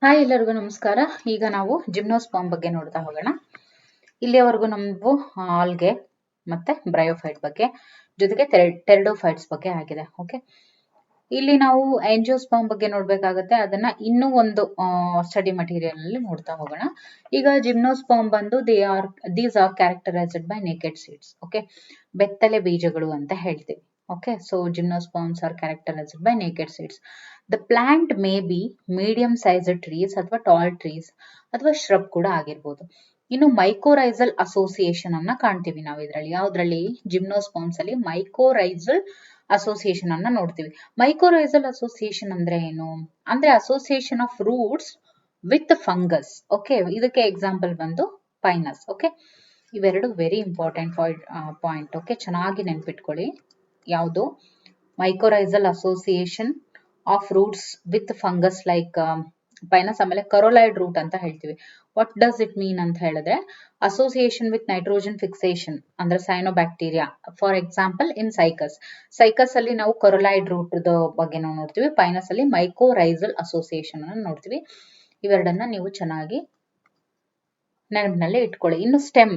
Hi ಎಲ್ಲರಿಗೂ ನಮಸ್ಕಾರ. ಈಗ ನಾವು ಜಿಮ್ನೋಸ್ಪರ್ಮ್ ಬಗ್ಗೆ ನೋಡ್ತಾ ಹೋಗೋಣ. ಇಲ್ಲಿಯವರೆಗೂ ನಾವು ಆಲ್ಗೆ ಮತ್ತೆ ಬ್ರಯೋಫೈಟ್ ಬಗ್ಗೆ ಜೊತೆಗೆ ಟೆರಿಡೋಫೈಟ್ಸ್ ಬಗ್ಗೆ ಆಗಿದೆ. ಓಕೆ, ಇಲ್ಲಿ ನಾವು ಆಂಜಿಯೋಸ್ಪರ್ಮ್ ಬಗ್ಗೆ ನೋಡ್ಬೇಕಾಗತ್ತೆ. ಅದನ್ನ ಇನ್ನೂ ಒಂದು ಸ್ಟಡಿ ಮಟೀರಿಯಲ್ ಅಲ್ಲಿ ನೋಡ್ತಾ ಹೋಗೋಣ. ಈಗ ಜಿಮ್ನೋಸ್ಪರ್ಮ್ ಬಂದು these are characterized by naked seeds. Okay, ಬೆತ್ತಲೆ ಬೀಜಗಳು ಅಂತ ಹೇಳ್ತೀವಿ. Okay, so gymnosperms are characterized by naked seeds. The plant may be medium sized trees ಅಥವಾ tall trees ಅಥವಾ shrub ಕೂಡ ಆಗಿರ್ಬೋದು. ಇನ್ನು ಮೈಕೋರೈಸಲ್ ಅಸೋಸಿಯೇಷನ್ ಅನ್ನ ಕಾಣ್ತೀವಿ ನಾವು ಇದರಲ್ಲಿ. ಯಾವ್ದ್ರಲ್ಲಿ? ಜಿಮ್ನೋಸ್ಪರ್ಮ್ಸ್ ಅಲ್ಲಿ ಮೈಕೋರೈಸಲ್ ಅಸೋಸಿಯೇಷನ್ ಅನ್ನ ನೋಡ್ತೀವಿ. ಮೈಕೋರೈಸಲ್ ಅಸೋಸಿಯೇಷನ್ ಅಂದ್ರೆ ಏನು? ಅಂದ್ರೆ association of roots with fungus. Okay, ಇದಕ್ಕೆ ಎಕ್ಸಾಂಪಲ್ ಬಂದು ಪೈನಸ್. ಓಕೆ, ಇವೆರಡು ವೆರಿ ಇಂಪಾರ್ಟೆಂಟ್ ಪಾಯಿಂಟ್. ಓಕೆ, ಚೆನ್ನಾಗಿ ನೆನ್ಪಿಟ್ಕೊಳ್ಳಿ. ಯಾವುದು? Mycorrhizal association of roots with fungus like Pinus. ಆಮೇಲೆ ಕರೋಲೈಡ್ ರೂಟ್ ಅಂತ ಹೇಳ್ತೀವಿ. ವಾಟ್ ಡಸ್ ಇಟ್ ಮೀನ್ ಅಂತ ಹೇಳಿದ್ರೆ, ಅಸೋಸಿಯೇಷನ್ ವಿತ್ ನೈಟ್ರೋಜನ್ ಫಿಕ್ಸೇಷನ್ ಅಂದ್ರೆ cyanobacteria. For example in Cycas ಅಲ್ಲಿ ನಾವು ಕರೋಲೈಡ್ ರೂಟ್ ಬಗ್ಗೆ ನಾವು ನೋಡ್ತೀವಿ. ಪೈನಸ್ ಅಲ್ಲಿ ಮೈಕೋರೈಸಲ್ ಅಸೋಸಿಯೇಷನ್ ಅನ್ನು ನೋಡ್ತೀವಿ. ಇವೆರಡನ್ನ ನೀವು ಚೆನ್ನಾಗಿ ನೆನಪಿನಲ್ಲಿ ಇಟ್ಕೊಳ್ಳಿ. ಇನ್ನು ಸ್ಟೆಮ್,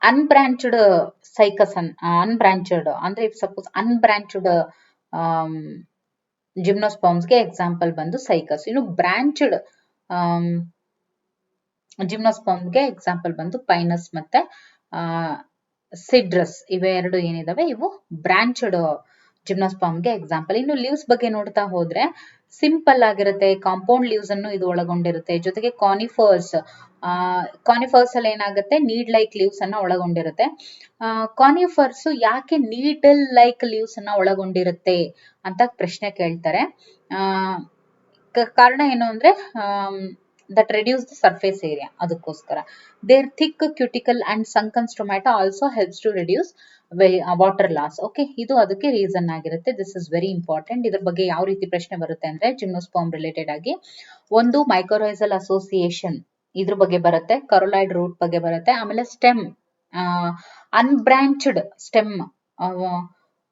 ಅನ್ಬ್ರಾಂಚ್ಡ್ ಸೈಕಸ್ ಅನ್ಬ್ರಾಂಚ್ಡ್ ಅಂದ್ರೆ ಸಪೋಸ್ ಅನ್ಬ್ರಾಂಚ್ಡ್ ಜಿಮ್ನೋಸ್ಪರ್ಮ್ಸ್ಗೆ ಎಕ್ಸಾಂಪಲ್ ಬಂದು ಸೈಕಸ್. ಇನ್ನು ಬ್ರಾಂಚ್ಡ್ ಜಿಮ್ನೋಸ್ಪರ್ಮ್ಗೆ ಎಕ್ಸಾಂಪಲ್ ಬಂದು ಪೈನಸ್ ಮತ್ತೆ ಸಿಡ್ರಸ್. ಇವೆರಡು ಏನಿದಾವೆ ಇವು ಬ್ರಾಂಚ್ಡ್ ಜಿಮ್ನೋಸ್ಪರ್ಮ್ಗೆ ಎಕ್ಸಾಂಪಲ್. ಇನ್ನು ಲೀವ್ಸ್ ಬಗ್ಗೆ ನೋಡ್ತಾ ಹೋದ್ರೆ ಸಿಂಪಲ್ ಆಗಿರುತ್ತೆ. ಕಾಂಪೌಂಡ್ ಲೀವ್ಸ್ ಅನ್ನು ಇದು ಒಳಗೊಂಡಿರುತ್ತೆ. ಜೊತೆಗೆ ಕಾನಿಫರ್ಸ್ ಅಲ್ಲಿ ಏನಾಗುತ್ತೆ, ನೀಡ್ ಲೈಕ್ ಲೀವ್ಸ್ ಅನ್ನ ಒಳಗೊಂಡಿರುತ್ತೆ. ಕಾನಿಫರ್ಸ್ ಯಾಕೆ ನೀಡಲ್ ಲೈಕ್ ಲೀವ್ಸ್ ಅನ್ನ ಒಳಗೊಂಡಿರುತ್ತೆ ಅಂತ ಪ್ರಶ್ನೆ ಕೇಳ್ತಾರೆ. ಕಾರಣ ಏನು ಅಂದ್ರೆ that reduce the surface area. ಅದಕ್ಕೋಸ್ಕರ their thick cuticle and sunken stomata also helps to reduce water loss. Okay, ಇದು ಅದಕ್ಕೆ ರೀಸನ್ ಆಗಿರುತ್ತೆ. This is very important. ಇದ್ರ ಬಗ್ಗೆ ಯಾವ ರೀತಿ ಪ್ರಶ್ನೆ ಬರುತ್ತೆ ಅಂದ್ರೆ ಜಿಮ್ನೋಸ್ಪರ್ಮ್ ರಿಲೇಟೆಡ್ ಆಗಿ ಒಂದು ಮೈಕೋರೈಸಲ್ ಅಸೋಸಿಯೇಷನ್ ಇದ್ರ ಬಗ್ಗೆ ಬರುತ್ತೆ, ಕರೋಲೈಡ್ ರೂಟ್ ಬಗ್ಗೆ ಬರುತ್ತೆ. ಆಮೇಲೆ ಸ್ಟೆಮ್, ಅನ್ಬ್ರಾಂಚ್ಡ್ ಸ್ಟೆಮ್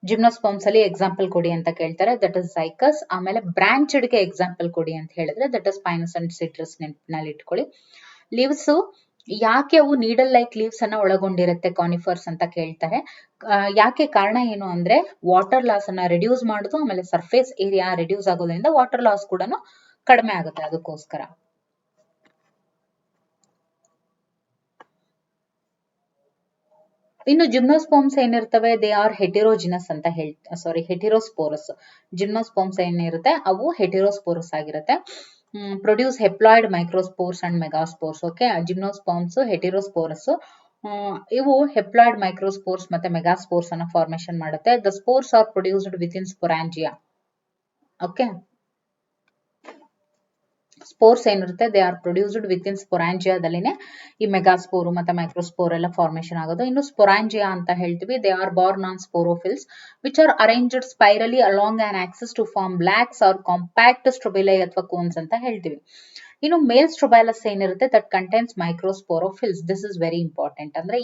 ಜಿಮ್ನೋಸ್ಪರ್ಮ್ಸ್ ಅಲ್ಲಿ ಎಕ್ಸಾಂಪಲ್ ಕೊಡಿ ಅಂತ ಕೇಳ್ತಾರೆ, ದಟ್ ಇಸ್ ಸೈಕಸ್. ಆಮೇಲೆ ಬ್ರಾಂಚ್ಡ್ ಗೆ ಎಕ್ಸಾಂಪಲ್ ಕೊಡಿ ಅಂತ ಹೇಳಿದ್ರೆ that is Pinus and citrus. ನೆನಪಿನಲ್ಲಿ ಇಟ್ಕೊಳ್ಳಿ. ಲೀವ್ಸ್ ಯಾಕೆ ಅವು ನೀಡಲ್ ಲೈಕ್ ಲೀವ್ಸ್ ಅನ್ನ ಒಳಗೊಂಡಿರುತ್ತೆ ಕಾನಿಫರ್ಸ್ ಅಂತ ಕೇಳ್ತಾರೆ. ಯಾಕೆ? ಕಾರಣ ಏನು ಅಂದ್ರೆ ವಾಟರ್ ಲಾಸ್ ಅನ್ನ ರಿಡ್ಯೂಸ್ ಮಾಡುದು. ಆಮೇಲೆ ಸರ್ಫೇಸ್ ಏರಿಯಾ ರಿಡ್ಯೂಸ್ ಆಗೋದ್ರಿಂದ ವಾಟರ್ ಲಾಸ್ ಕೂಡ ಕಡಿಮೆ ಆಗುತ್ತೆ. ಅದಕ್ಕೋಸ್ಕರ ಇನ್ನು ಜಿಮ್ನೋಸ್ಪರ್ಮ್ಸ್ ಏನಿರ್ತವೆ, ದೇ ಆರ್ ಹೆಟಿರೋಜಿನಸ್ ಅಂತ ಹೆಟಿರೋಸ್ಪೋರಸ್. ಜಿಮ್ನೋಸ್ಪರ್ಮ್ಸ್ ಏನಿರುತ್ತೆ ಅವು ಹೆಟಿರೋಸ್ಪೋರಸ್ ಆಗಿರುತ್ತೆ. Produce haploid microspores and megaspores. Okay, gymnosperms heterosporous. ಇವು ಹೆಪ್ಲಾಯ್ಡ್ ಮೈಕ್ರೋಸ್ಪೋರ್ಸ್ ಮತ್ತೆ ಮೆಗಾಸ್ಪೋರ್ಸ್ ಅನ್ನ ಫಾರ್ಮೇಶನ್ ಮಾಡುತ್ತೆ. The spores are produced within sporangia. Okay, spores ಏನಿರುತ್ತೆ they are produced within ಸ್ಪೊರಾಂಜಿಯಾದಲ್ಲಿನೇ ಈ ಮೆಗಾಸ್ಪೋರ್ ಮತ್ತೆ ಮೈಕ್ರೋಸ್ಪೋರ್ ಎಲ್ಲ ಫಾರ್ಮೇಶನ್ ಆಗೋದು. ಇನ್ನು ಸ್ಪೊರಾಂಜಿಯಾ ಅಂತ ಹೇಳ್ತೀವಿ, they are borne on sporophylls which are arranged spirally along an axis to form lax or compact strobili ಅಥವಾ ಕೋನ್ಸ್ ಅಂತ ಹೇಳ್ತೀವಿ. ಇನ್ನು ಮೇಲ್ ಸ್ಟ್ರೊಬೈಲಸ್ ಏನಿರುತ್ತೆ that contains microsporophylls. This is very important. ಅಂದ್ರೆ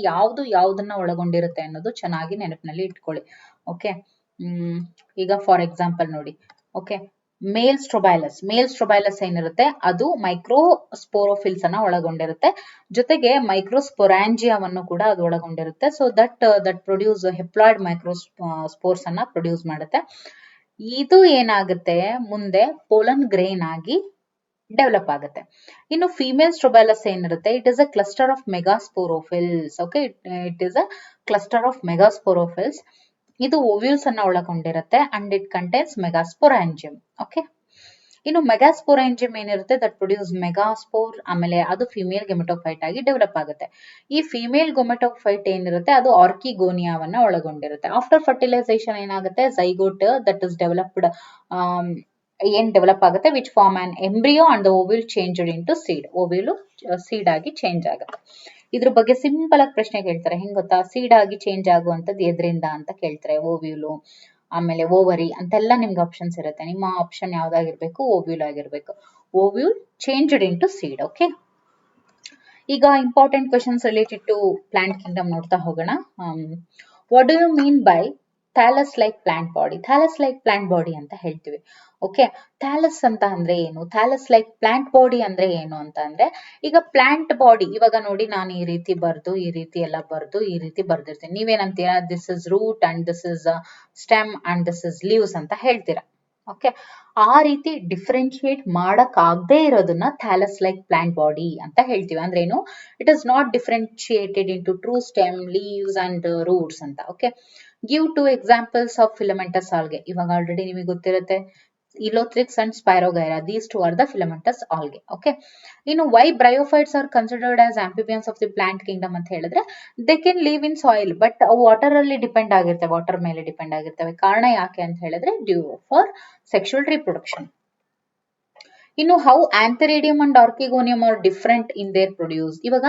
ಯಾವ್ದನ್ನ ಒಳಗೊಂಡಿರುತ್ತೆ ಅನ್ನೋದು ಚೆನ್ನಾಗಿ ನೆನಪಿನಲ್ಲಿ ಇಟ್ಕೊಳ್ಳಿ. ಓಕೆ, ಈಗ ಫಾರ್ ಎಕ್ಸಾಂಪಲ್ ನೋಡಿ. ಓಕೆ, ಮೇಲ್ ಸ್ಟ್ರೊಬೈಲಸ್ ಏನಿರುತ್ತೆ ಅದು ಮೈಕ್ರೋಸ್ಪೋರೋಫಿಲ್ಸ್ ಅನ್ನ ಒಳಗೊಂಡಿರುತ್ತೆ. ಜೊತೆಗೆ ಮೈಕ್ರೋಸ್ಪೊರಾಂಜಿಯಾವನ್ನು ಕೂಡ ಅದು ಒಳಗೊಂಡಿರುತ್ತೆ. ಸೊ ದಟ್ ಪ್ರೊಡ್ಯೂಸ್ ಹೆಪ್ಲಾಯ್ಡ್ ಮೈಕ್ರೋಸ್ಪೋರ್ಸ್ ಅನ್ನ ಪ್ರೊಡ್ಯೂಸ್ ಮಾಡುತ್ತೆ. ಇದು ಏನಾಗುತ್ತೆ ಮುಂದೆ ಪೋಲನ್ ಗ್ರೇನ್ ಆಗಿ ಡೆವಲಪ್ ಆಗುತ್ತೆ. ಇನ್ನು ಫಿಮೇಲ್ ಸ್ಟ್ರೊಬೈಲಸ್ ಏನಿರುತ್ತೆ it is a cluster of megasporophylls. Okay, it is a cluster of megasporophylls. ಇದು ಓವ್ಯೂಲ್ಸ್ ಅನ್ನ ಒಳಗೊಂಡಿರುತ್ತೆ and it contains megasporangium. Okay, ಇನ್ನು ಮೆಗಾಸ್ಪೊರಾಂಜಿಯಂ ಏನಿರುತ್ತೆ ದಟ್ ಪ್ರೊಡ್ಯೂಸ್ ಮೆಗಾಸ್ಪೋರ್. ಆಮೇಲೆ ಅದು ಫಿಮೇಲ್ ಗೆಮೆಟೋಫೈಟ್ ಆಗಿ ಡೆವಲಪ್ ಆಗುತ್ತೆ. ಈ ಫಿಮೇಲ್ ಗೆಮೆಟೋಫೈಟ್ ಏನಿರುತ್ತೆ ಅದು ಆರ್ಕಿಗೋನಿಯಾವನ್ನ ಒಳಗೊಂಡಿರುತ್ತೆ. ಆಫ್ಟರ್ ಫರ್ಟಿಲೈಸೇಷನ್ ಏನಾಗುತ್ತೆ, ಝೈಗೋಟ್ ದಟ್ ಇಸ್ ಡೆವಲಪ್ಡ್ ಏನ್ ಡೆವಲಪ್ ಆಗುತ್ತೆ which form an embryo and the ovule changed into seed. Ovule seed ಆಗಿ ಚೇಂಜ್ ಆಗುತ್ತೆ. ಇದ್ರ ಬಗ್ಗೆ ಸಿಂಪಲ್ ಆಗಿ ಪ್ರಶ್ನೆ ಕೇಳ್ತಾರೆ. ಹೆಂಗ್ ಗೊತ್ತಾ? ಸೀಡ್ ಆಗಿ ಚೇಂಜ್ ಆಗುವಂತದ್ದು ಎದ್ರಿಂದ ಅಂತ ಕೇಳ್ತಾರೆ. ಓವ್ಯೂಲು ಆಮೇಲೆ ಓವರಿ ಅಂತೆಲ್ಲ ನಿಮ್ಗೆ ಆಪ್ಷನ್ಸ್ ಇರುತ್ತೆ. ನಿಮ್ಮ ಆಪ್ಷನ್ ಯಾವ್ದಾಗಿರ್ಬೇಕು? ಓವ್ಯೂಲ್ ಆಗಿರ್ಬೇಕು. Ovule changed into seed. Okay, ಈಗ important questions related to plant kingdom ನೋಡ್ತಾ ಹೋಗೋಣ. What do you mean by thallus like plant body. Thallus like plant body ಅಂತ ಹೇಳ್ತೀವಿ. ಓಕೆ, ಥ್ಯಾಲಸ್ ಅಂತ ಅಂದ್ರೆ ಏನು, ಥ್ಯಾಲಸ್ ಲೈಕ್ ಪ್ಲಾಂಟ್ ಬಾಡಿ ಅಂದ್ರೆ ಏನು ಅಂತ ಅಂದ್ರೆ, ಈಗ ಪ್ಲಾಂಟ್ ಬಾಡಿ ಇವಾಗ ನೋಡಿ, ನಾನು ಈ ರೀತಿ ಬರ್ದು ಈ ರೀತಿ ಎಲ್ಲ ಬರ್ದು ಈ ರೀತಿ ಬರ್ದಿರ್ತೀನಿ. ನೀವೇನಂತೀರಾ, this is root and this is stem and this is leaves ಅಂತ ಹೇಳ್ತೀರಾ. ಓಕೆ, ಆ ರೀತಿ ಡಿಫ್ರೆನ್ಶಿಯೇಟ್ ಮಾಡಕ್ ಆಗದೆ ಇರೋದನ್ನ ಥ್ಯಾಲಸ್ ಲೈಕ್ ಪ್ಲಾಂಟ್ ಬಾಡಿ ಅಂತ ಹೇಳ್ತೀವಿ. ಅಂದ್ರೆ ಏನು, it is not differentiated into true stem, leaves and roots ಅಂತ. Okay, give 2 examples of filamentous algae. ಇವಾಗ ಆಲ್ರೆಡಿ ನಿಮಗೆ ಗೊತ್ತಿರುತ್ತೆ, Ulothrix and Spirogyra, these two are the filamentous algae. Okay, ಇನ್ನು why bryophytes are considered as amphibians of the plant kingdom ಅಂತ ಹೇಳಿದ್ರೆ, they can live in soil, but ಅವು water ಅಲ್ಲಿ depend ಆಗಿರ್ತವೆ, water ಮೇಲೆ ಡಿಪೆಂಡ್ ಆಗಿರ್ತವೆ. ಕಾರಣ ಯಾಕೆ ಅಂತ ಹೇಳಿದ್ರೆ, ಡ್ಯೂ ಫಾರ್ ಸೆಕ್ಷುವಲ್ ರಿಪ್ರೊಡಕ್ಷನ್. ಇನ್ನು how antheridium and archegonium are different in their produce. ಇವಾಗ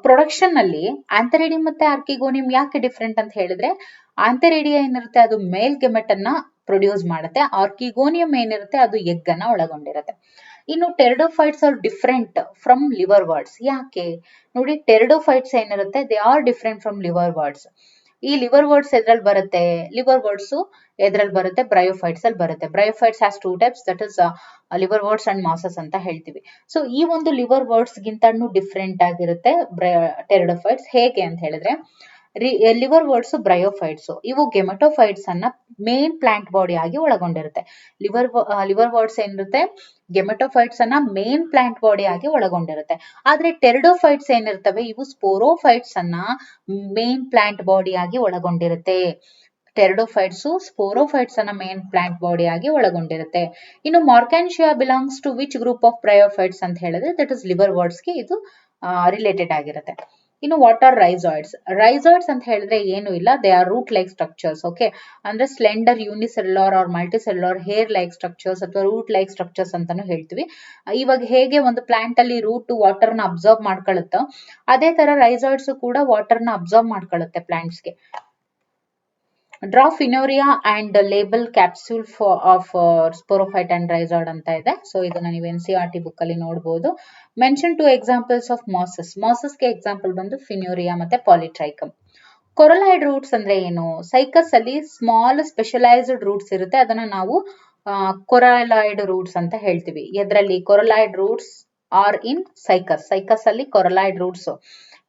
ಪ್ರೊಡಕ್ಷನ್ ಅಲ್ಲಿ ಆಂಥೆರಿಡಿಯಂ ಮತ್ತೆ ಆರ್ಕಿಗೋನಿಯಂ ಯಾಕೆ ಡಿಫರೆಂಟ್ ಅಂತ ಹೇಳಿದ್ರೆ, ಆಂಥೆರಿಡಿಯಾ ಏನಿರುತ್ತೆ ಅದು ಮೇಲ್ ಗೆಮೆಟ್ ಅನ್ನ ಪ್ರೊಡ್ಯೂಸ್ ಮಾಡುತ್ತೆ, ಆರ್ಕಿಗೋನಿಯಂ ಏನಿರುತ್ತೆ ಅದು ಎಗ್ ಅನ್ನ ಒಳಗೊಂಡಿರುತ್ತೆ. ಇನ್ನು pteridophytes are different from liverworts. ಯಾಕೆ ನೋಡಿ, ಟೆರಿಡೋಫೈಟ್ಸ್ ಏನಿರುತ್ತೆ they are different from liverworts. ಈ ಲಿವರ್ ವರ್ಡ್ಸ್ ಎದ್ರಲ್ಲಿ ಬರುತ್ತೆ, ಲಿವರ್ ವರ್ಡ್ಸ್ ಎದ್ರಲ್ಲಿ ಬರುತ್ತೆ, ಬ್ರಯೋಫೈಟ್ಸ್ ಅಲ್ಲಿ ಬರುತ್ತೆ. Bryophytes has 2 types, that is liverworts and mosses ಅಂತ ಹೇಳ್ತೀವಿ. ಸೊ ಈ ಒಂದು ಲಿವರ್ ವರ್ಡ್ಸ್ ಗಿಂತನೂ ಡಿಫರೆಂಟ್ ಆಗಿರುತ್ತೆ ಟೆರಿಡೋಫೈಟ್ಸ್. ಹೇಗೆ ಅಂತ ಹೇಳಿದ್ರೆ, ಲಿವರ್ ವರ್ಡ್ಸ್ ಬ್ರಯೋಫೈಟ್ಸ್ ಇವು ಗೆಮೆಟೋಫೈಟ್ಸ್ ಅನ್ನ ಮೇನ್ ಪ್ಲಾಂಟ್ ಬಾಡಿ ಆಗಿ ಒಳಗೊಂಡಿರುತ್ತೆ. ಲಿವರ್ ವರ್ಡ್ಸ್ ಏನಿರುತ್ತೆ ಗೆಮೆಟೋಫೈಟ್ಸ್ ಅನ್ನ ಮೇನ್ ಪ್ಲಾಂಟ್ ಬಾಡಿ ಆಗಿ ಒಳಗೊಂಡಿರುತ್ತೆ. ಆದ್ರೆ ಟೆರಿಡೋಫೈಟ್ಸ್ ಏನಿರ್ತವೆ ಇವು ಸ್ಪೋರೋಫೈಟ್ಸ್ ಅನ್ನ ಮೇನ್ ಪ್ಲಾಂಟ್ ಬಾಡಿ ಆಗಿ ಒಳಗೊಂಡಿರುತ್ತೆ. ಟೆರಿಡೋಫೈಟ್ಸ್ ಸ್ಪೋರೋಫೈಟ್ಸ್ ಅನ್ನ ಮೇನ್ ಪ್ಲಾಂಟ್ ಬಾಡಿ ಆಗಿ ಒಳಗೊಂಡಿರುತ್ತೆ. ಇನ್ನು Marchantia belongs to which group of bryophytes ಅಂತ ಹೇಳಿದ್ರೆ, ದಟ್ ಇಸ್ ಲಿವರ್ ವರ್ಡ್ಸ್ ಗೆ ಇದು ರಿಲೇಟೆಡ್ ಆಗಿರುತ್ತೆ. ಇನ್ನು ವಾಟ್ ಆರ್ ರೈಸಾಯ್ಡ್ಸ್. ರೈಸಾಯ್ಡ್ಸ್ ಅಂತ ಹೇಳಿದ್ರೆ ಏನು ಇಲ್ಲ, they are root like structures. Okay, ಅಂದ್ರೆ slender unicellular or multicellular hair like structures ಅಥವಾ ರೂಟ್ ಲೈಕ್ ಸ್ಟ್ರಕ್ಚರ್ಸ್ ಅಂತಾನು ಹೇಳ್ತೀವಿ. ಇವಾಗ ಹೇಗೆ ಒಂದು ಪ್ಲಾಂಟ್ ಅಲ್ಲಿ ರೂಟ್ ವಾಟರ್ ನ ಅಬ್ಸರ್ವ್ ಮಾಡ್ಕೊಳ್ಳುತ್ತೋ, ಅದೇ ತರ ರೈಸಾಯ್ಡ್ಸ್ ಕೂಡ ವಾಟರ್ ನ ಅಬ್ಸರ್ವ್ ಮಾಡ್ಕೊಳ್ಳುತ್ತೆ ಪ್ಲಾಂಟ್ಸ್ ಗೆ. Draw Funaria and label capsule of sporophyte and rhizoid ಅಂತ ಇದೆ. ಸೊ ಇದನ್ನ ನೀವು NCERT ಬುಕ್ ಅಲ್ಲಿ ನೋಡಬಹುದು. Mention 2 examples of mosses. Mosses ಗೆ ಎಕ್ಸಾಂಪಲ್ ಬಂದು ಫಿನೋರಿಯಾ ಮತ್ತೆ ಪಾಲಿಟ್ರೈಕಮ್. ಕೊರಲಾಯ್ಡ್ ರೂಟ್ಸ್ ಅಂದ್ರೆ ಏನು, ಸೈಕಸ್ ಅಲ್ಲಿ ಸ್ಮಾಲ್ ಸ್ಪೆಷಲೈಸ್ಡ್ ರೂಟ್ಸ್ ಇರುತ್ತೆ, ಅದನ್ನ ನಾವು ಕೊರಲಾಯ್ಡ್ ರೂಟ್ಸ್ ಅಂತ ಹೇಳ್ತೀವಿ. ಎದ್ರಲ್ಲಿ ಕೊರಲಾಯ್ಡ್ ರೂಟ್ಸ್ ಆರ್ ಇನ್ ಸೈಕಸ್. ಸೈಕಸ್ ಅಲ್ಲಿ ಕೊರಲಾಯ್ಡ್ ರೂಟ್ಸ್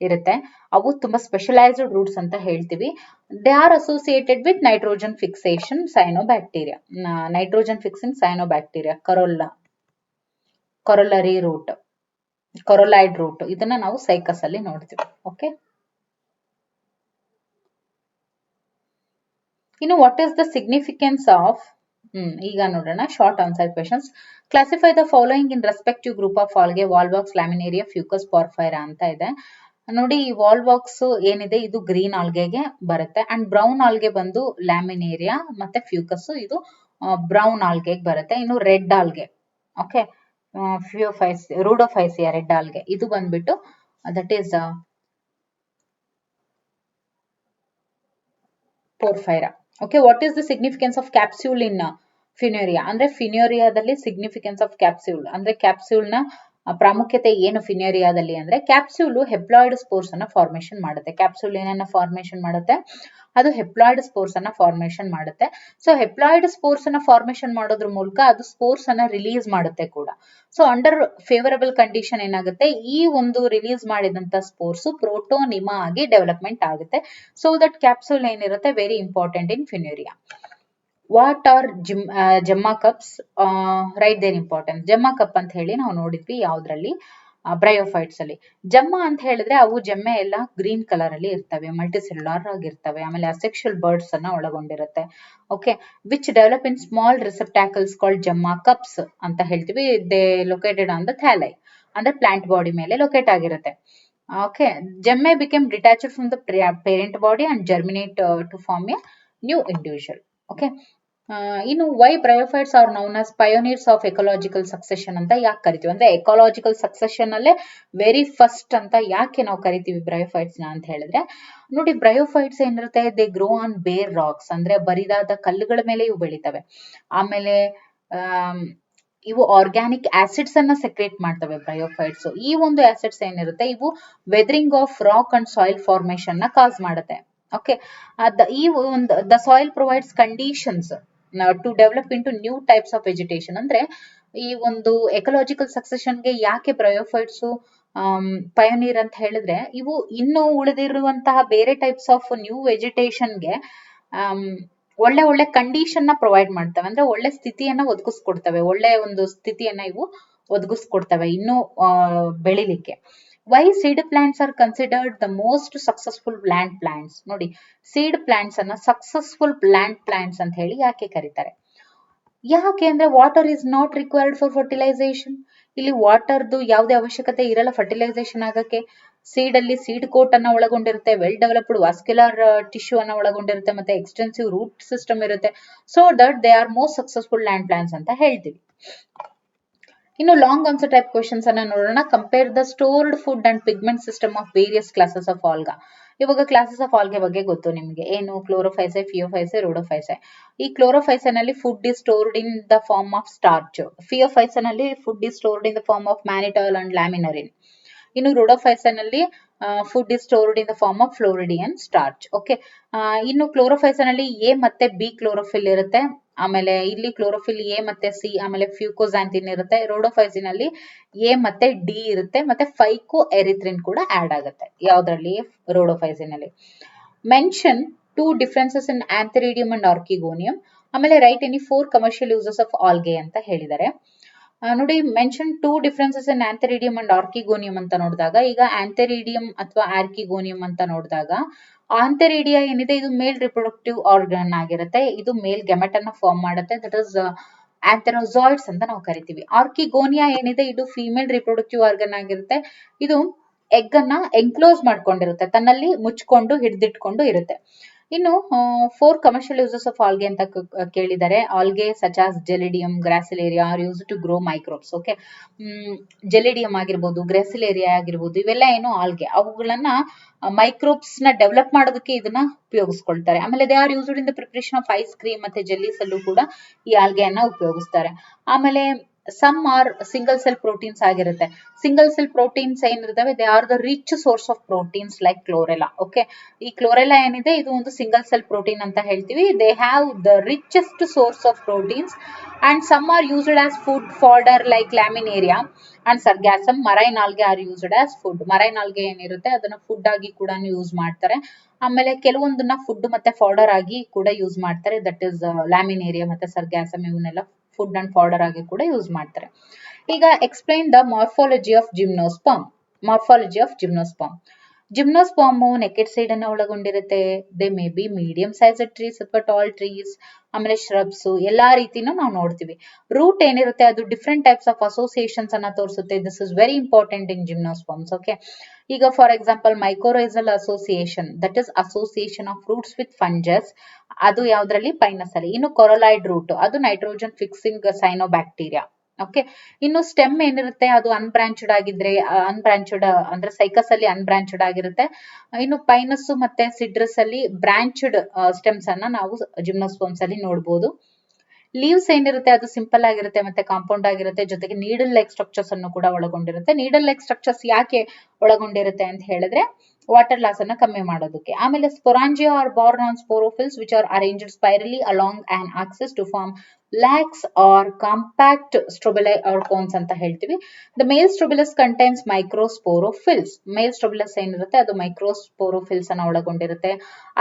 ಇರುತ್ತೆ, ಅವು ತುಂಬಾ ಸ್ಪೆಷಲೈಸ್ಡ್ ರೂಟ್ಸ್ ಅಂತ ಹೇಳ್ತೀವಿ. They are associated with nitrogen fixation cyanobacteria. Nitrogen fixing cyanobacteria coralloid root, coralloid root, ಇದನ್ನ ನಾವು ಸೈಕಸ್ ಅಲ್ಲಿ ನೋಡ್ತೀವಿ. ಓಕೆ, ಇನ್ನು what is the significance of, ಈಗ ನೋಡೋಣ short answer questions. Classify the following in respective group of algae, Volvox, Laminaria, Fucus, Porphyra ಅಂತ ಇದೆ. ನೋಡಿ, ಈ ವಾಲ್ವಾಕ್ಸ್ ಏನಿದೆ ಇದು ಗ್ರೀನ್ ಆಲ್ಗೆಗೆ ಬರುತ್ತೆ, ಅಂಡ್ ಬ್ರೌನ್ ಆಲ್ಗೆ ಬಂದು ಲ್ಯಾಮಿನೇರಿಯಾ, ಮತ್ತೆ ಫ್ಯೂಕಸ್ ಇದು ಬ್ರೌನ್ ಆಲ್ಗೆಗೆ ಬರುತ್ತೆ. ಇನ್ನು red algae, okay, Rhodophyceae red algae, ಇದು ಬಂದ್ಬಿಟ್ಟು that is Porphyra. Okay, what is the significance of capsule in Funaria ಅಂದ್ರೆ, ಫಿನೋರಿಯಾದಲ್ಲಿ ಸಿಗ್ನಿಫಿಕೆನ್ಸ್ ಆಫ್ ಕ್ಯಾಪ್ಸ್ಯೂಲ್ ಅಂದ್ರೆ ಕ್ಯಾಪ್ಸ್ಯೂಲ್ ನ ಪ್ರಾಮುಖ್ಯತೆ ಏನು ಫಿನೋರಿಯಾದಲ್ಲಿ ಅಂದ್ರೆ, ಕ್ಯಾಪ್ಸ್ಯೂಲ್ ಹೆಪ್ಲಾಯ್ಡ್ ಸ್ಪೋರ್ಸ್ ಅನ್ನ ಫಾರ್ಮೇಶನ್ ಮಾಡುತ್ತೆ. ಕ್ಯಾಪ್ಸ್ಯೂಲ್ ಏನನ್ನ ಫಾರ್ಮೇಶನ್ ಮಾಡುತ್ತೆ, ಅದು ಹೆಪ್ಲಾಯ್ಡ್ ಸ್ಪೋರ್ಸ್ ಅನ್ನ ಫಾರ್ಮೇಶನ್ ಮಾಡುತ್ತೆ. ಸೊ ಹೆಪ್ಲಾಯ್ಡ್ ಸ್ಪೋರ್ಸ್ ಅನ್ನ ಫಾರ್ಮೇಶನ್ ಮಾಡೋದ್ರ ಮೂಲಕ ಅದು ಸ್ಪೋರ್ಸ್ ಅನ್ನ ರಿಲೀಸ್ ಮಾಡುತ್ತೆ ಕೂಡ. ಸೊ ಅಂಡರ್ ಫೇವರಬಲ್ ಕಂಡೀಷನ್ ಏನಾಗುತ್ತೆ, ಈ ಒಂದು ರಿಲೀಸ್ ಮಾಡಿದಂತ ಸ್ಪೋರ್ಸ್ ಪ್ರೋಟೋನಿಮಾ ಆಗಿ ಡೆವಲಪ್ಮೆಂಟ್ ಆಗುತ್ತೆ. ಸೊ ದಟ್ ಕ್ಯಾಪ್ಸ್ಯೂಲ್ ಏನಿರುತ್ತೆ very important in Funaria. What are gemma cups, right their importance. Gemma cup ಅಂತ ಹೇಳಿ ನಾವು ನೋಡಿದ್ವಿ ಯಾವ್ದ್ರಲ್ಲಿ, ಬ್ರಯೋಫೈಟ್ಸ್ ಅಲ್ಲಿ. ಜೆಮ್ಮಾ ಅಂತ ಹೇಳಿದ್ರೆ ಅವು ಜೆಮ್ಮೆ ಎಲ್ಲ ಗ್ರೀನ್ ಕಲರ್ ಅಲ್ಲಿ ಇರ್ತವೆ, ಮಲ್ಟಿಸೆಲ್ಯುಲರ್ ಆಗಿರ್ತವೆ, ಆಮೇಲೆ ಅಸೆಕ್ಷುಯಲ್ ಬರ್ಡ್ಸ್ ಅನ್ನ ಒಳಗೊಂಡಿರುತ್ತೆ. Okay, which develop in small receptacles called gemma cups ಅಂತ ಹೇಳ್ತೀವಿ. They located on the thalli ಅಂದ್ರೆ ಪ್ಲಾಂಟ್ ಬಾಡಿ ಮೇಲೆ ಲೊಕೇಟ್ ಆಗಿರುತ್ತೆ. Okay, gemmae became detached from the parent body and germinate to form a new individual. Okay, ಇನ್ನು why bryophytes are known as pioneers of ecological succession ಅಂತ ಯಾಕೆ ಕರಿತೀವಿ ಅಂದ್ರೆ, ecological succession ಅಲ್ಲೇ very first ಅಂತ ಯಾಕೆ ನಾವು ಕರಿತೀವಿ ಬ್ರಯೋಫೈಟ್ಸ್ ನ ಅಂತ ಹೇಳಿದ್ರೆ, ನೋಡಿ ಬ್ರಯೋಫೈಟ್ಸ್ ಏನಿರುತ್ತೆ they grow on bare rocks ಅಂದ್ರೆ ಬರಿದಾದ ಕಲ್ಲುಗಳ ಮೇಲೆ ಇವು ಬೆಳಿತವೆ. ಆಮೇಲೆ ಇವು ಆರ್ಗ್ಯಾನಿಕ್ ಆಸಿಡ್ಸ್ ಅನ್ನ ಸೆಕ್ರೇಟ್ ಮಾಡ್ತವೆ ಬ್ರಯೋಫೈಟ್ಸ್. ಈ ಒಂದು ಆಸಿಡ್ಸ್ ಏನಿರುತ್ತೆ ಇವು weathering of rock and soil formation ನ ಕಾಸ್ ಮಾಡುತ್ತೆ. Okay. The soil provides conditions to develop into new types of vegetation. ಅಂದ್ರೆ ಈ ಒಂದು ಎಕಲಾಜಿಕಲ್ ಸಕ್ಸೆಷನ್ಗೆ ಯಾಕೆ ಬ್ರಯೋಫೈಟ್ಸ್ ಪಯೋನೀರ್ ಅಂತ ಹೇಳಿದ್ರೆ, ಇವು ಇನ್ನು ಉಳಿದಿರುವಂತಹ ಬೇರೆ ಟೈಪ್ಸ್ ಆಫ್ ನ್ಯೂ ವೆಜಿಟೇಷನ್ಗೆ ಒಳ್ಳೆ ಒಳ್ಳೆ ಕಂಡೀಷನ್ ನ ಪ್ರೊವೈಡ್ ಮಾಡ್ತವೆ. ಅಂದ್ರೆ ಒಳ್ಳೆ ಸ್ಥಿತಿಯನ್ನ ಒದಗಿಸ್ಕೊಡ್ತವೆ, ಒಳ್ಳೆ ಒಂದು ಸ್ಥಿತಿಯನ್ನ ಇವು ಒದಗಿಸ್ಕೊಡ್ತವೆ ಇನ್ನು ಬೆಳಿಲಿಕ್ಕೆ. Why seed plants are considered the most successful land plants. ನೋಡಿ, ಸೀಡ್ ಪ್ಲಾಂಟ್ಸ್ ಅನ್ನ ಸಕ್ಸಸ್ಫುಲ್ ಲ್ಯಾಂಡ್ ಪ್ಲಾಂಟ್ಸ್ ಅಂತ ಹೇಳಿ ಯಾಕೆ ಕರೀತಾರೆ? ಯಾಕೆ ಅಂದ್ರೆ water is not required for fertilization. ಇಲ್ಲಿ ವಾಟರ್ದು ಯಾವುದೇ ಅವಶ್ಯಕತೆ ಇರಲ್ಲ ಫರ್ಟಿಲೈಸೇಷನ್ ಆಗಕ್ಕೆ. ಸೀಡ್ ಅಲ್ಲಿ ಸೀಡ್ ಕೋಟ್ ಅನ್ನ ಒಳಗೊಂಡಿರುತ್ತೆ, ವೆಲ್ ಡೆವಲಪ್ಡ್ ವಾಸ್ಕ್ಯುಲರ್ ಟಿಶ್ಯೂ ಅನ್ನ ಒಳಗೊಂಡಿರುತ್ತೆ, ಮತ್ತೆ ಎಕ್ಸ್ಟೆನ್ಸಿವ್ ರೂಟ್ ಸಿಸ್ಟಮ್ ಇರುತ್ತೆ. So that they are most successful land plants ಅಂತ ಹೇಳ್ತೀವಿ. ಇನ್ನು ಲಾಂಗ್ ಆನ್ಸರ್ ಟೈಪ್ ಕ್ವೆಶನ್ಸ್ ಅನ್ನ ನೋಡೋಣ. Compare the stored food and pigment system of various classes of alga. ಇವಾಗ ಕ್ಲಾಸಸ್ ಆಫ್ ಆಲ್ಗೆ ಬಗ್ಗೆ ಗೊತ್ತು ನಿಮಗೆ, ಏನು? ಕ್ಲೋರೋಫೈಸೆ, ಫಿಯೋಫೈಸೆ, ರೋಡೋಫೈಸೆ. ಈ ಕ್ಲೋರೋಫೈಸೆ ನಲ್ಲಿ food is stored in the form of starch. Phaeophyceae ನಲ್ಲಿ food is stored in the form of mannitol and laminarin. ಇನ್ನು Rhodophyceae ನಲ್ಲಿ food is stored in the form of floridean starch. Okay. ಇನ್ನು Chlorophyceae ನಲ್ಲಿ A ಮತ್ತೆ B chlorophyll ಇರುತ್ತೆ. ಆಮೇಲೆ ಇಲ್ಲಿ chlorophyll A ಮತ್ತೆ ಸಿ, ಆಮೇಲೆ ಫ್ಯೂಕೋಸಾಂಥಿನ್ ಇರುತ್ತೆ. ರೋಡೋಫೈಸಿನ್ ಅಲ್ಲಿ ಎ ಮತ್ತೆ ಡಿ ಇರುತ್ತೆ, ಮತ್ತೆ ಫೈಕೋ ಎರಿಥ್ರಿನ್ ಕೂಡ ಆಡ್ ಆಗುತ್ತೆ. ಯಾವ್ದ್ರಲ್ಲಿ? ರೋಡೋಫೈಸಿನ್ ಅಲ್ಲಿ. Mention 2 differences in antheridium and archegonium. ಆಮೇಲೆ write any 4 commercial uses of algae ಅಂತ ಹೇಳಿದ್ದಾರೆ. ನೋಡಿ, mention 2 differences in antheridium and archegonium ಅಂತ ನೋಡಿದಾಗ, ಈಗ ಆಂಥೆರಿಡಿಯಂ ಅಥವಾ ಆರ್ಕಿಗೋನಿಯಂ ಅಂತ ನೋಡಿದಾಗ, ಆಂಥೆರಿಡಿಯಾ ಏನಿದೆ ಇದು ಮೇಲ್ ರಿಪ್ರೊಡಕ್ಟಿವ್ ಆರ್ಗನ್ ಆಗಿರುತ್ತೆ. ಇದು ಮೇಲ್ ಗೆಮೆಟ್ ಅನ್ನ ಫಾರ್ಮ್ ಮಾಡುತ್ತೆ, ದಟ್ ಇಸ್ ಆಂಥೆರೋಜಾಯ್ಡ್ಸ್ ಅಂತ ನಾವು ಕರಿತೀವಿ. ಆರ್ಕಿಗೋನಿಯಾ ಏನಿದೆ ಇದು ಫಿಮೇಲ್ ರಿಪ್ರೊಡಕ್ಟಿವ್ ಆರ್ಗನ್ ಆಗಿರುತ್ತೆ. ಇದು ಎಗ್ ಅನ್ನ ಎನ್ಕ್ಲೋಸ್ ಮಾಡ್ಕೊಂಡಿರುತ್ತೆ, ತನ್ನಲ್ಲಿ ಮುಚ್ಕೊಂಡು ಹಿಡಿದಿಟ್ಕೊಂಡು ಇರುತ್ತೆ. ಇನ್ನು 4 ಕಮರ್ಷಿಯಲ್ ಯೂಸಸ್ ಆಫ್ ಆಲ್ಗೆ ಅಂತ ಕೇಳಿದ್ದಾರೆ. Algae such as Gelidium, Gracilaria are use to grow microbes. Okay. Gelidium ಆಗಿರ್ಬೋದು, ಗ್ರಾಸಿಲೇರಿಯಾ ಆಗಿರ್ಬೋದು, ಇವೆಲ್ಲ ಏನು ಆಲ್ಗೆ, ಅವುಗಳನ್ನ ಮೈಕ್ರೋಬ್ಸ್ ನ ಡೆವಲಪ್ ಮಾಡೋದಕ್ಕೆ ಇದನ್ನ ಉಪಯೋಗಿಸ್ಕೊಳ್ತಾರೆ. ಆಮೇಲೆ they are used in the preparation of ice cream ಮತ್ತೆ ಜೆಲ್ಲೀಸ್ ಅಲ್ಲೂ ಕೂಡ ಈ ಆಲ್ಗೆಯನ್ನ ಉಪಯೋಗಿಸ್ತಾರೆ. ಆಮೇಲೆ some are single cell proteins ಆಗಿರುತ್ತೆ. ಸಿಂಗಲ್ ಸೆಲ್ ಪ್ರೋಟೀನ್ಸ್ ಏನಿರ್ತವೆ, they are the rich source of proteins like Chlorella. Okay. ಈ ಕ್ಲೋರೆಲಾ ಏನಿದೆ ಇದು ಒಂದು ಸಿಂಗಲ್ ಸೆಲ್ ಪ್ರೋಟೀನ್ ಅಂತ ಹೇಳ್ತೀವಿ. They have the richest source of proteins and some are used as food fodder like Laminaria and Sargassum. Marine algae are used as food. Marine algae ಏನಿರುತ್ತೆ ಅದನ್ನ food ಆಗಿ ಕೂಡ use ಮಾಡ್ತಾರೆ. ಆಮೇಲೆ ಕೆಲವೊಂದನ್ನ food ಮತ್ತೆ fodder ಆಗಿ ಕೂಡ ಯೂಸ್ ಮಾಡ್ತಾರೆ, ದಟ್ ಇಸ್ ಲ್ಯಾಮಿನೇರಿಯಾ ಮತ್ತೆ ಸರ್ಗ್ಯಾಸಮ್. ಇವನ್ನೆಲ್ಲ ಫುಡ್ ಅಂಡ್ ಫಾಡರ್ ಆಗಿ ಕೂಡ ಯೂಸ್ ಮಾಡ್ತಾರೆ. ಈಗ explain the morphology of gymnosperm. Morphology of gymnosperm. Gymnosperm naked side ಅನ್ನ ಒಳಗೊಂಡಿರುತ್ತೆ. They may be medium size trees ಅಥವಾ ಟಾಲ್ ಟ್ರೀಸ್, ಆಮೇಲೆ ಶ್ರಬ್ಸ್, ಎಲ್ಲಾ ರೀತಿನೂ ನಾವು ನೋಡ್ತೀವಿ. ರೂಟ್ ಏನಿರುತ್ತೆ ಅದು ಡಿಫ್ರೆಂಟ್ ಟೈಪ್ಸ್ ಆಫ್ ಅಸೋಸಿಯೇಷನ್ಸ್ ಅನ್ನ ತೋರಿಸುತ್ತೆ. This is very important in gymnosperms. Okay. ಈಗ for example mycorrhizal association, that is association of roots with fungus. ಅದು ಯಾವ್ದ್ರಲ್ಲಿ? ಪೈನಸ್ ಅಲ್ಲಿ. ಇನ್ನು ಕೊರಲಾಯ್ಡ್ ರೂಟ್ ಅದು ನೈಟ್ರೋಜನ್ ಫಿಕ್ಸಿಂಗ್ ಸೈನೋಬ್ಯಾಕ್ಟೀರಿಯಾ. ಓಕೆ. ಇನ್ನು ಸ್ಟೆಮ್ ಏನಿರುತ್ತೆ ಅದು ಅನ್ಬ್ರಾಂಚ್ಡ್ ಆಗಿದ್ರೆ, ಅನ್ಬ್ರಾಂಚ್ಡ್ ಅಂದ್ರೆ ಸೈಕಸ್ ಅಲ್ಲಿ ಅನ್ಬ್ರಾಂಚ್ಡ್ ಆಗಿರುತ್ತೆ. ಇನ್ನು ಪೈನಸ್ ಮತ್ತೆ ಸಿಡ್ರಸ್ ಅಲ್ಲಿ ಬ್ರಾಂಚ್ಡ್ ಸ್ಟೆಮ್ಸ್ ಅನ್ನ ನಾವು ಜಿಮ್ನೋಸ್ಪರ್ಮ್ಸ್ ಅಲ್ಲಿ ನೋಡಬಹುದು. ಲೀವ್ಸ್ ಏನಿರುತ್ತೆ ಅದು ಸಿಂಪಲ್ ಆಗಿರುತ್ತೆ ಮತ್ತೆ ಕಾಂಪೌಂಡ್ ಆಗಿರುತ್ತೆ, ಜೊತೆಗೆ ನೀಡಲ್ ಲೈಕ್ ಸ್ಟ್ರಕ್ಚರ್ಸ್ ಅನ್ನು ಕೂಡ ಒಳಗೊಂಡಿರುತ್ತೆ. ನೀಡಲ್ ಲೈಕ್ ಸ್ಟ್ರಕ್ಚರ್ಸ್ ಯಾಕೆ ಒಳಗೊಂಡಿರುತ್ತೆ ಅಂತ ಹೇಳಿದ್ರೆ ವಾಟರ್ ಲಾಸ್ ಅನ್ನ ಕಮ್ಮಿ ಮಾಡೋದಕ್ಕೆ. ಆಮೇಲೆ sporangia are borne on sporophylls which are arranged spirally along an axis to form lax or compact strobili or cones ಅಂತ ಹೇಳ್ತೀವಿ. The mail ಸ್ಟ್ರೋಬೆಲಸ್ contains ಮೈಕ್ರೋಸ್ಪೋರೋಫಿಲ್ಸ್. ಮೇಲ್ ಸ್ಟ್ರೋಬೆಲಸ್ ಏನಿರುತ್ತೆ ಅದು ಮೈಕ್ರೋಸ್ಪೋರೋಫಿಲ್ಸ್ ಅನ್ನ ಒಳಗೊಂಡಿರುತ್ತೆ.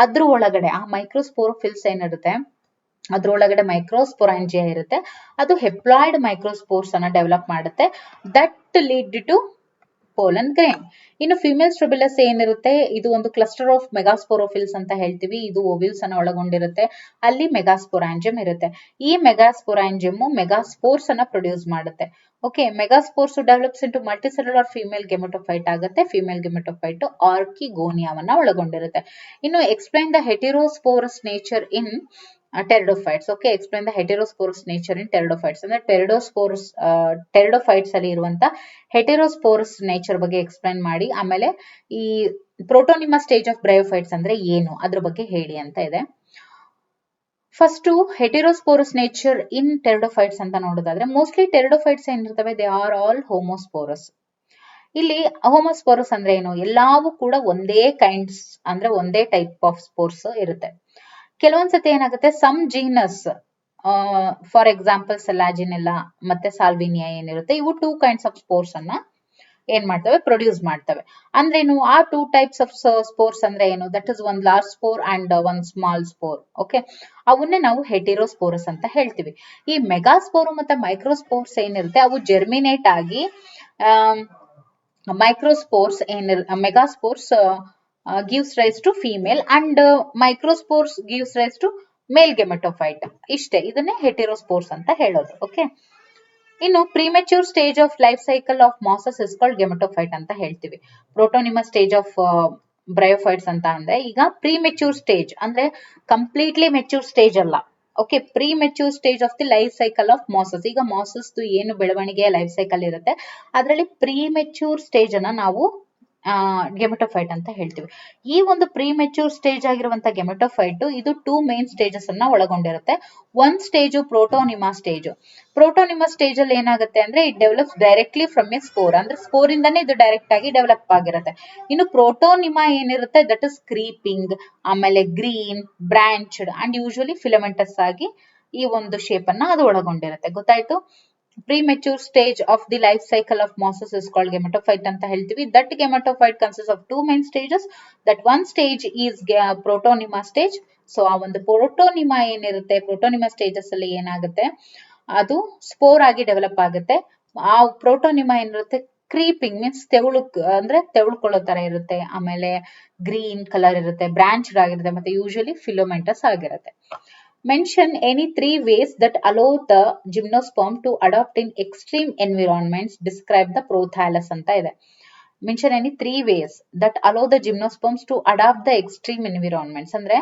ಅದ್ರ ಒಳಗಡೆ ಆ ಮೈಕ್ರೋಸ್ಪೋರೋಫಿಲ್ಸ್ ಏನಿರುತ್ತೆ ಅದ್ರೊಳಗಡೆ ಮೈಕ್ರೋಸ್ಪೊರಾಂಜಿಯಾ ಇರುತ್ತೆ. ಅದು ಹೆಪ್ಲಾಯ್ಡ್ ಮೈಕ್ರೋಸ್ಪೋರ್ಸ್ ಅನ್ನ ಡೆವಲಪ್ ಮಾಡುತ್ತೆ, that lead to pollen grain. ಇನ್ನು ಫಿಮೇಲ್ ಸ್ಟ್ರೋಬೆಲಸ್ ಏನಿರುತ್ತೆ ಇದು ಒಂದು ಕ್ಲಸ್ಟರ್ ಆಫ್ ಮೆಗಾಸ್ಪೋರೋಫಿಲ್ಸ್ ಅಂತ ಹೇಳ್ತೀವಿ. ಇದು ಓವ್ಯೂಲ್ಸ್ ಅನ್ನ ಒಳಗೊಂಡಿರುತ್ತೆ, ಅಲ್ಲಿ ಮೆಗಾಸ್ಪೊರಾಂಜಿಯಂ ಇರುತ್ತೆ. ಈ ಮೆಗಾಸ್ಪೊರಾಂಜಿಯಂ ಮೆಗಾಸ್ಪೋರ್ಸ್ ಅನ್ನ ಪ್ರೊಡ್ಯೂಸ್ ಮಾಡುತ್ತೆ. Okay. Megaspores develops into multicellular female gametophyte ಆಗುತ್ತೆ. ಫಿಮೇಲ್ ಗೆಮೆಟೋಫೈಟ್ ಆರ್ಕಿಗೋನಿಯಾವನ್ನ ಒಳಗೊಂಡಿರುತ್ತೆ. ಇನ್ನು explain the heterosporous nature in pteridophytes. Okay. Explain the heterosporous nature in pteridophytes ಅಂದ್ರೆ ಟೆರಿಡೋಫೈಟ್ಸ್ ಅಲ್ಲಿ ಇರುವಂತ ಹೆಟಿರೋಸ್ಪೋರಸ್ ನೇಚರ್ ಬಗ್ಗೆ ಎಕ್ಸ್ಪ್ಲೈನ್ ಮಾಡಿ. ಆಮೇಲೆ ಈ ಪ್ರೋಟೋನಿಮಾ ಸ್ಟೇಜ್ ಆಫ್ ಬ್ರಯೋಫೈಟ್ಸ್ ಅಂದ್ರೆ ಏನು ಅದ್ರ ಬಗ್ಗೆ ಹೇಳಿ ಅಂತ ಇದೆ. First heterosporous nature in pteridophytes ಅಂತ ನೋಡೋದಾದ್ರೆ, ಮೋಸ್ಟ್ಲಿ ಟೆರಿಡೋಫೈಟ್ಸ್ ಏನಿರ್ತವೆ ದೇ ಆರ್ ಆಲ್ ಹೋಮೋಸ್ಪೋರಸ್. ಇಲ್ಲಿ ಹೋಮೋಸ್ಪೋರಸ್ ಅಂದ್ರೆ ಏನು, ಎಲ್ಲವೂ ಕೂಡ ಒಂದೇ ಕೈಂಡ್ಸ್ ಅಂದ್ರೆ ಒಂದೇ ಟೈಪ್ ಆಫ್ ಸ್ಪೋರ್ಸ್ ಇರುತ್ತೆ. ಕೆಲವೊಂದ್ಸತಿ ಏನಾಗುತ್ತೆ, ಸಮ್ ಜೀನಸ್ ಫಾರ್ ಎಕ್ಸಾಂಪಲ್ ಸಲಾಜಿನೆಲ್ಲ ಮತ್ತೆ ಸಾಲ್ವಿನಿಯಾ ಏನಿರುತ್ತೆ, ಇವು 2 kinds ಆಫ್ ಸ್ಪೋರ್ಸ್ ಅನ್ನ ಏನ್ ಮಾಡ್ತವೆ, ಪ್ರೊಡ್ಯೂಸ್ ಮಾಡ್ತವೆ. ಅಂದ್ರೇನು, ಆ 2 types ಆಫ್ ಸ್ಪೋರ್ಸ್ ಅಂದ್ರೆ ಏನು, that is one large spore and one small spore. Okay, ಅವನ್ನೇ ನಾವು ಹೆಟಿರೋಸ್ಪೋರಸ್ ಅಂತ ಹೇಳ್ತೀವಿ. ಈ ಮೆಗಾಸ್ಪೋರ್ ಮತ್ತೆ ಮೈಕ್ರೋಸ್ಪೋರ್ಸ್ ಏನಿರುತ್ತೆ, ಅವು ಜರ್ಮಿನೇಟ್ ಆಗಿ microspores megaspores gives rise to female and microspores gives rise to male gametophyte. ಇಷ್ಟೇ, ಇದನ್ನೇ ಹೆಟಿರೋಸ್ಪೋರ್ಸ್ ಅಂತ ಹೇಳೋದು. ಓಕೆ, ಇನ್ನು premature stage of life cycle of mosses is called gametophyte ಅಂತ ಹೇಳ್ತೀವಿ. ಪ್ರೋಟೋನಿಮಸ್ ಸ್ಟೇಜ್ ಆಫ್ ಬ್ರಯೋಫೈಟ್ಸ್ ಅಂತ ಅಂದ್ರೆ, ಈಗ ಪ್ರಿಮೆಚ್ಯೂರ್ ಸ್ಟೇಜ್ ಅಂದ್ರೆ ಕಂಪ್ಲೀಟ್ಲಿ ಮೆಚ್ಯೂರ್ ಸ್ಟೇಜ್ ಅಲ್ಲ. Okay, premature stage of the life cycle of mosses. ಈಗ ಮಾಸಸ್ ಏನು ಬೆಳವಣಿಗೆಯ ಲೈಫ್ ಸೈಕಲ್ ಇರುತ್ತೆ, ಅದರಲ್ಲಿ ಪ್ರಿಮೆಚ್ಯೂರ್ ಸ್ಟೇಜ್ ಅನ್ನ ನಾವು ಗೆಮೆಟೋಫೈಟ್ ಅಂತ ಹೇಳ್ತೀವಿ. ಈ ಒಂದು ಪ್ರಿಮೆಚ್ಯೂರ್ ಸ್ಟೇಜ್ ಆಗಿರುವಂತ ಗೆಮೆಟೋಫೈಟ್ ಇದು 2 main ಸ್ಟೇಜಸ್ ಅನ್ನ ಒಳಗೊಂಡಿರುತ್ತೆ. ಒಂದ್ stage protonema stage. Protonema stage ಅಲ್ಲಿ ಏನಾಗುತ್ತೆ ಅಂದ್ರೆ, it develops directly from a spore, ಅಂದ್ರೆ ಸ್ಪೋರ್ ಇಂದಾನೆ ಇದು ಡೈರೆಕ್ಟ್ ಆಗಿ ಡೆವಲಪ್ ಆಗಿರುತ್ತೆ. ಇನ್ನು ಪ್ರೋಟೋನಿಮಾ ಏನಿರುತ್ತೆ, ದಟ್ ಇಸ್ ಕ್ರೀಪಿಂಗ್, ಆಮೇಲೆ green, branched and usually filamentous ಆಗಿ ಈ ಒಂದು ಶೇಪ್ ಅನ್ನ ಅದು ಒಳಗೊಂಡಿರುತ್ತೆ. ಗೊತ್ತಾಯ್ತು? Premature stage of the life cycle of mosses is called gametophyte ಅಂತ ಹೇಳ್ತೀವಿ. That gametophyte consist of 2 main stages. That one stage is ಪ್ರೋಟೋನಿಮಾ stage. So ಆ ಒಂದು ಪ್ರೋಟೋನಿಮಾ ಏನಿರುತ್ತೆ, ಪ್ರೋಟೋನಿಮಾ ಸ್ಟೇಜಸ್ ಅಲ್ಲಿ ಏನಾಗುತ್ತೆ, ಅದು ಸ್ಪೋರ್ ಆಗಿ ಡೆವಲಪ್ ಆಗುತ್ತೆ. ಆ ಪ್ರೋಟೋನಿಮಾ ಏನಿರುತ್ತೆ, ಕ್ರೀಪಿಂಗ್ ಮೀನ್ಸ್ ತೆವಳ್ಕೊಳ್ಳೋ ತರ ಇರುತ್ತೆ, ಆಮೇಲೆ ಗ್ರೀನ್ ಕಲರ್ ಇರುತ್ತೆ, ಬ್ರಾಂಚ್ಡ್ ಆಗಿರುತ್ತೆ, ಮತ್ತೆ ಯೂಶುವಲಿ ಫಿಲೋಮೆಂಟಸ್ ಆಗಿರುತ್ತೆ. Mention any 3 ways that allow the gymnosperm to adopt in extreme environments. Describe the prothallus ಅಂತ ಇದೆ. Mention any 3 ways that allow the gymnosperms to adopt the extreme environments. ಅಂದ್ರೆ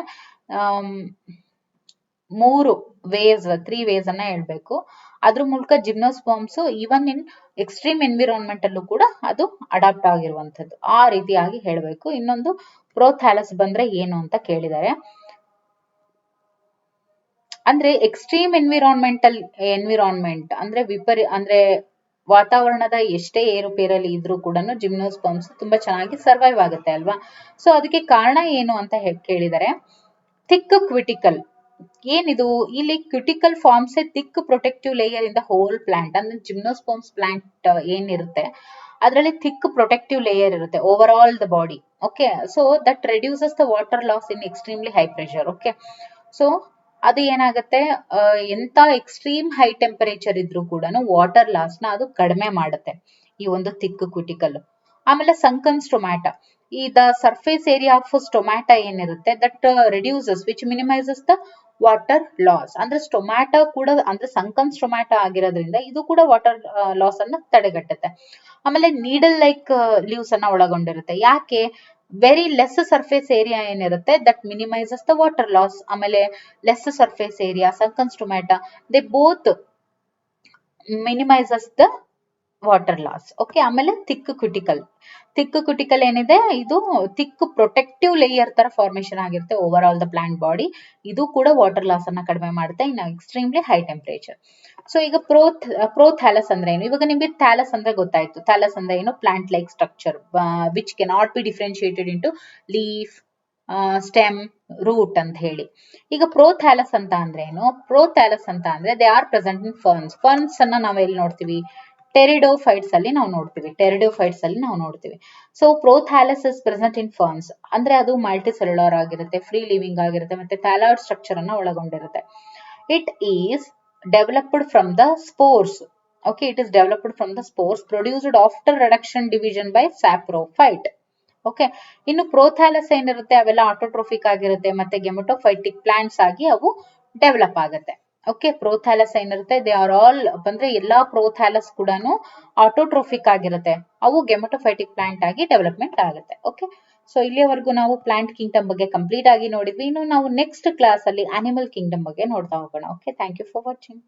3 ways ಅನ್ನ ಹೇಳ್ಬೇಕು. ಅದ್ರ ಮೂಲಕ gymnosperms even in extreme environment ಅಲ್ಲೂ ಕೂಡ ಅದು ಅಡಾಪ್ಟ್ ಆಗಿರುವಂತದ್ದು, ಆ ರೀತಿಯಾಗಿ ಹೇಳ್ಬೇಕು. ಇನ್ನೊಂದು ಪ್ರೋಥ್ಯಾಲಸ್ ಬಂದ್ರೆ ಏನು ಅಂತ ಕೇಳಿದ್ದಾರೆ. ಅಂದ್ರೆ ಎಕ್ಸ್ಟ್ರೀಮ್ ಎನ್ವಿರಾನ್ಮೆಂಟ್ ಅಂದ್ರೆ ವಾತಾವರಣದ ಎಷ್ಟೇ ಏರುಪೇರಲ್ಲಿ ಇದ್ರೂ ಕೂಡ ಜಿಮ್ನೋಸ್ಪರ್ಮ್ಸ್ ತುಂಬಾ ಚೆನ್ನಾಗಿ ಸರ್ವೈವ್ ಆಗುತ್ತೆ ಅಲ್ವಾ. ಸೊ ಅದಕ್ಕೆ ಕಾರಣ ಏನು ಅಂತ ಕೇಳಿದರೆ, ಥಿಕ್ ಕ್ವಿಟಿಕಲ್. ಏನಿದು, ಇಲ್ಲಿ cuticle forms a thick protective layer in the whole plant. ಅಂದ್ರೆ ಜಿಮ್ನೋಸ್ಪರ್ಮ್ಸ್ ಪ್ಲಾಂಟ್ ಏನಿರುತ್ತೆ ಅದರಲ್ಲಿ ಥಿಕ್ ಪ್ರೊಟೆಕ್ಟಿವ್ ಲೇಯರ್ ಇರುತ್ತೆ over all the body. Okay, so that reduces the water loss in extremely high pressure. Okay, so ಅದು ಏನಾಗುತ್ತೆ, ಎಂತ extreme high temperature ಇದ್ರೂ ಕೂಡ water loss ನ ಅದು ಕಡಿಮೆ ಮಾಡುತ್ತೆ ಈ ಒಂದು ಥಿಕ್ ಕ್ವಿಟಿಕಲ್. ಆಮೇಲೆ ಸಂಕನ್ ಸ್ಟೊಮ್ಯಾಟಾ, ಈ the surface area of stomata ಏನಿರುತ್ತೆ, that reduces which minimises the water loss. ಅಂದ್ರೆ ಸ್ಟೊಮ್ಯಾಟಾ ಕೂಡ ಅಂದ್ರೆ ಸಂಕನ್ ಸ್ಟೊಮ್ಯಾಟಾ ಆಗಿರೋದ್ರಿಂದ ಇದು ಕೂಡ ವಾಟರ್ ಲಾಸ್ ಅನ್ನ ತಡೆಗಟ್ಟುತ್ತೆ. ಆಮೇಲೆ ನೀಡಲ್ ಲೈಕ್ ಲೀವ್ಸ್ ಅನ್ನ ಒಳಗೊಂಡಿರುತ್ತೆ. ಯಾಕೆ, ವೆರಿ ಲೆಸ್ ಸರ್ಫೇಸ್ ಏರಿಯಾ ಏನಿರುತ್ತೆ that minimises the water loss. ಆಮೇಲೆ less surface area, sunken stomata, they both minimise the water loss. Okay, ಆಮೇಲೆ ಥಿಕ್ ಕ್ವಿಟಿಕಲ್ ಏನಿದೆ, ಇದು ಥಿಕ್ ಪ್ರೊಟೆಕ್ಟಿವ್ ಲೇಯರ್ ತರ ಫಾರ್ಮೇಶನ್ ಆಗಿರುತ್ತೆ over all the plant body. ಇದು ಕೂಡ water loss ಅನ್ನ ಕಡಿಮೆ ಮಾಡುತ್ತೆ in extremely high temperature. So ಈಗ ಪ್ರೋಥ್ಯಾಲಸ್ ಅಂದ್ರೆ ಏನು, ಇವಾಗ ನಿಮಗೆ ಥ್ಯಾಲಸ್ ಅಂದ್ರೆ ಗೊತ್ತಾಯ್ತು. ಥ್ಯಾಲಸ್ ಅಂದ್ರೆ ಏನು, plant like structure which cannot be differentiated into leaf, stem, root ಅಂತ ಹೇಳಿ. ಈಗ ಪ್ರೋಥ್ಯಾಲಸ್ ಅಂತ ಅಂದ್ರೆ ಏನು, ಪ್ರೋಥ್ಯಾಲಸ್ ಅಂತ ಅಂದ್ರೆ they are present in ferns ಅನ್ನ ನಾವು ಎಲ್ಲಿ ನೋಡ್ತೀವಿ, ಟೆರಿಡೋಫೈಟ್ಸ್ ಅಲ್ಲಿ ನಾವು ನೋಡ್ತೀವಿ. So prothallus is present in ferns ಅಂದ್ರೆ ಅದು ಮಲ್ಟಿ ಸೆಲ್ಯುಲರ್ ಆಗಿರುತ್ತೆ, ಫ್ರೀ ಲಿವಿಂಗ್ ಆಗಿರುತ್ತೆ, ಮತ್ತೆ ಥ್ಯಾಲಾಯ್ಡ್ ಸ್ಟ್ರಕ್ಚರ್ ಅನ್ನ ಒಳಗೊಂಡಿರುತ್ತೆ. It is developed from the spores. Okay, it is developed from the spores produced after reduction division by saprophyte. Okay, ಇನ್ನು ಪ್ರೋಥ್ಯಾಲಸ್ ಏನಿರುತ್ತೆ ಅವೆಲ್ಲ ಆಟೋಟ್ರೋಫಿಕ್ ಆಗಿರುತ್ತೆ, ಮತ್ತೆ ಗೆಮೆಟೋಫೈಟಿಕ್ ಪ್ಲಾಂಟ್ಸ್ ಆಗಿ ಅವು ಡೆವಲಪ್ ಆಗುತ್ತೆ. ಓಕೆ, ಪ್ರೋಥ್ಯಾಲಸ್ ಏನಿರುತ್ತೆ ದೇ ಆರ್ ಆಲ್ ಅಂದ್ರೆ ಎಲ್ಲಾ ಪ್ರೋಥ್ಯಾಲಸ್ ಕೂಡ ಆಟೋಟ್ರೋಫಿಕ್ ಆಗಿರುತ್ತೆ, ಅವು ಗೆಮೆಟೋಫೈಟಿಕ್ ಪ್ಲಾಂಟ್ ಆಗಿ ಡೆವಲಪ್ಮೆಂಟ್ ಆಗುತ್ತೆ. ಓಕೆ, ಸೊ ಇಲ್ಲಿಯವರೆಗೂ ನಾವು ಪ್ಲಾಂಟ್ ಕಿಂಗ್ಡಮ್ ಬಗ್ಗೆ ಕಂಪ್ಲೀಟ್ ಆಗಿ ನೋಡಿದ್ವಿ. ಇನ್ನು ನಾವು ನೆಕ್ಸ್ಟ್ ಕ್ಲಾಸ್ ಅಲ್ಲಿ ಅನಿಮಲ್ ಕಿಂಗ್ಡಮ್ ಬಗ್ಗೆ ನೋಡ್ತಾ ಹೋಗೋಣ. Okay, thank you for watching.